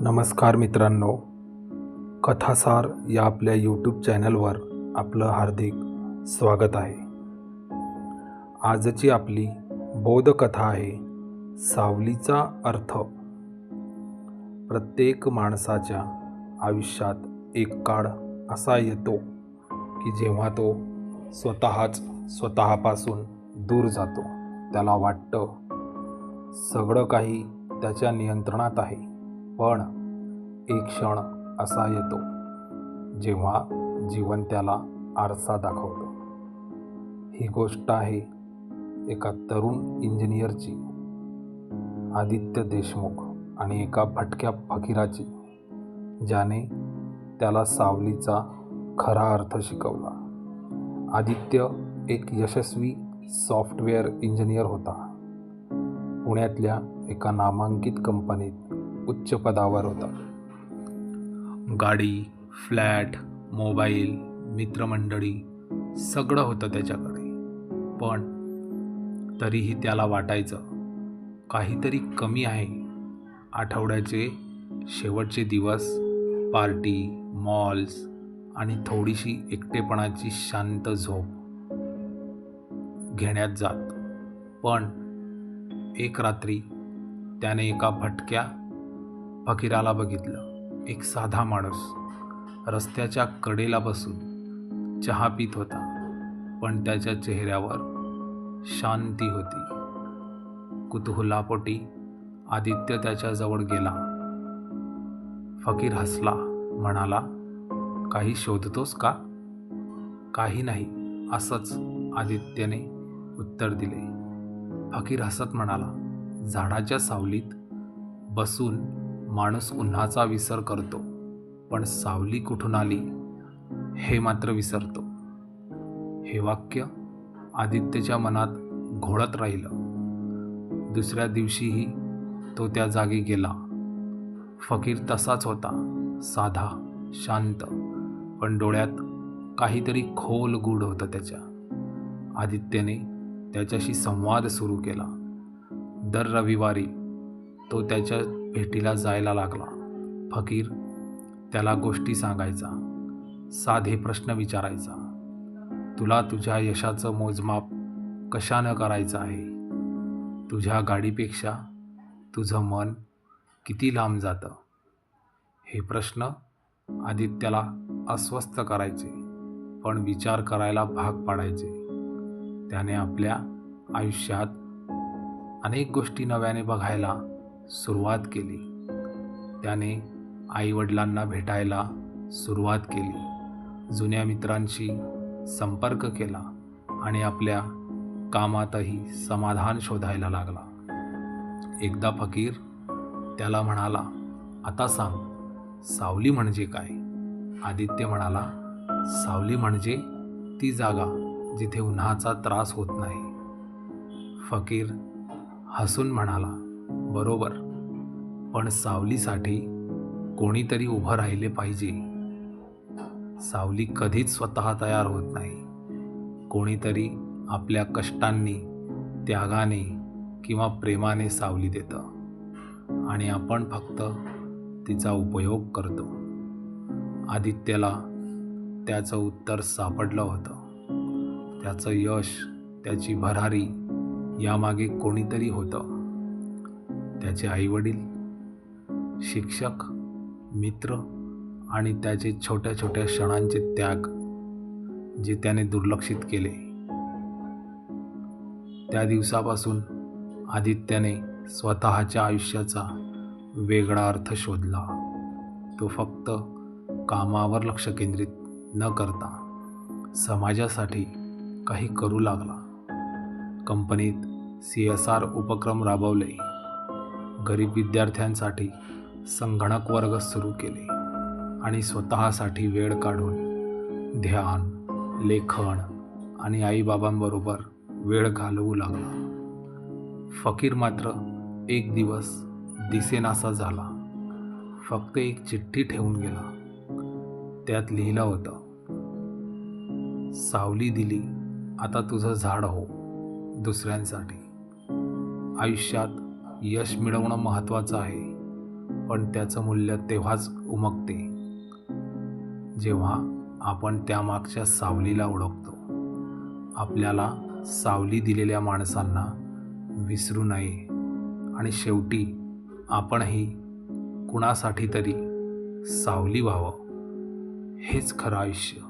नमस्कार मित्रांनो, कथासार या आपल्या यूट्यूब चॅनलवर आपलं हार्दिक स्वागत आहे. आजची आपली बोधकथा आहे सावलीचा अर्थ. प्रत्येक माणसाच्या आयुष्यात एक काळ असा येतो की जेव्हा तो स्वतःपासून दूर जातो. त्याला वाटतं सगळं काही त्याच्या नियंत्रणात आहे. पण एक क्षण असा येतो जेव्हा जीवन त्याला आरसा दाखवतं. ही गोष्ट आहे एका तरुण इंजिनियरची, आदित्य देशमुख, आणि एका भटक्या फकीराची, ज्याने त्याला सावलीचा खरा अर्थ शिकवला. आदित्य एक यशस्वी सॉफ्टवेअर इंजिनियर होता. पुण्यातल्या एका नामांकित कंपनीत उच्च पदावर होता. गाडी, फ्लॅट, मोबाईल, मित्रमंडळी सगळं होतं त्याच्याकडे. पण तरीही त्याला वाटायचं काहीतरी कमी आहे. आठवड्याचे शेवटचे दिवस पार्टी, मॉल्स आणि थोडीशी एकटेपणाची शांत झोप घेण्यात जात. पण एक रात्री त्याने एका भटक्या फकीराला बघितलं. एक साधा माणूस रस्त्याच्या कडेला बसून चहा पीत होता, पण त्याच्या चेहऱ्यावर शांती होती. कुतूहलापोटी आदित्य त्याच्याजवळ गेला. फकीर हसला, म्हणाला, काही शोधतोस का? काही नाही, असंच, आदित्यने उत्तर दिले. फकीर हसत म्हणाला, झाडाच्या सावलीत बसून माणूस उन्हाचा विसर करतो, पण सावली कुठून आली हे मात्र विसरतो. हे वाक्य आदित्यच्या मनात घोळत राहिलं. दुसऱ्या दिवशीही तो त्या जागी गेला. फकीर तसाच होता, साधा, शांत, पण डोळ्यात काहीतरी खोल गूढ होतं त्याच्या. आदित्यने त्याच्याशी संवाद सुरू केला. दर रविवारी तो त्याच्या भेटीला जायला लागला. फकीर त्याला गोष्टी सांगायचा, साधे प्रश्न विचारायचा. तुला तुझ्या यशाचं मोजमाप कशानं करायचं आहे? तुझ्या गाडीपेक्षा तुझं मन किती लांब जातं? हे प्रश्न आदित्यला अस्वस्थ करायचे, पण विचार करायला भाग पाडायचे. त्याने आपल्या आयुष्यात अनेक गोष्टी नव्याने बघायला सुरुवात केली. त्याने आईवडिलांना भेटायला सुरुवात केली, जुन्या मित्रांशी संपर्क केला आणि आपल्या कामातही समाधान शोधायला लागला. एकदा फकीर त्याला म्हणाला, आता सांग, सावली म्हणजे काय? आदित्य म्हणाला, सावली म्हणजे ती जागा जिथे उन्हाचा त्रास होत नाही. फकीर हसून म्हणाला, बरोबर, पण सावलीसाठी कोणीतरी उभं राहिले पाहिजे. सावली कधीच स्वतः तयार होत नाही. कोणीतरी आपल्या कष्टांनी, त्यागाने किंवा प्रेमाने सावली देतं आणि आपण फक्त तिचा उपयोग करतो. आदित्यला त्याचं उत्तर सापडलं होतं. त्याचं यश, त्याची भरारी यामागे कोणीतरी होतं. त्याचे आईवडील, शिक्षक, मित्र आणि त्याचे छोट्या छोट्या क्षणांचे त्याग, जे त्याने दुर्लक्षित केले. त्या दिवसापासून आदित्यने स्वतःच्या आयुष्याचा वेगळा अर्थ शोधला. तो फक्त कामावर लक्ष केंद्रित न करता समाजासाठी काही करू लागला. कंपनीत CSR उपक्रम राबवले, गरीब विद्यार्थ्यांसाठी संगणक वर्ग सुरू केले आणि स्वतःसाठी वेळ काढून ध्यान, लेखन आणि आईबाबांबरोबर वेळ घालवू लागला. फकीर मात्र एक दिवस दिसेनासा झाला. फक्त एक चिठ्ठी ठेवून गेला. त्यात लिहिलं होतं, सावली दिली, आता तुझं झाड हो दुसऱ्यांसाठी. आयुष्यात यश मिळवणं महत्त्वाचं आहे, पण त्याचं मूल्य तेव्हाच उमगते जेव्हा आपण त्यामागच्या सावलीला ओळखतो. आपल्याला सावली दिलेल्या माणसांना विसरू नये आणि शेवटी आपणही कुणासाठी तरी सावली व्हावं. हेच खरं आयुष्य.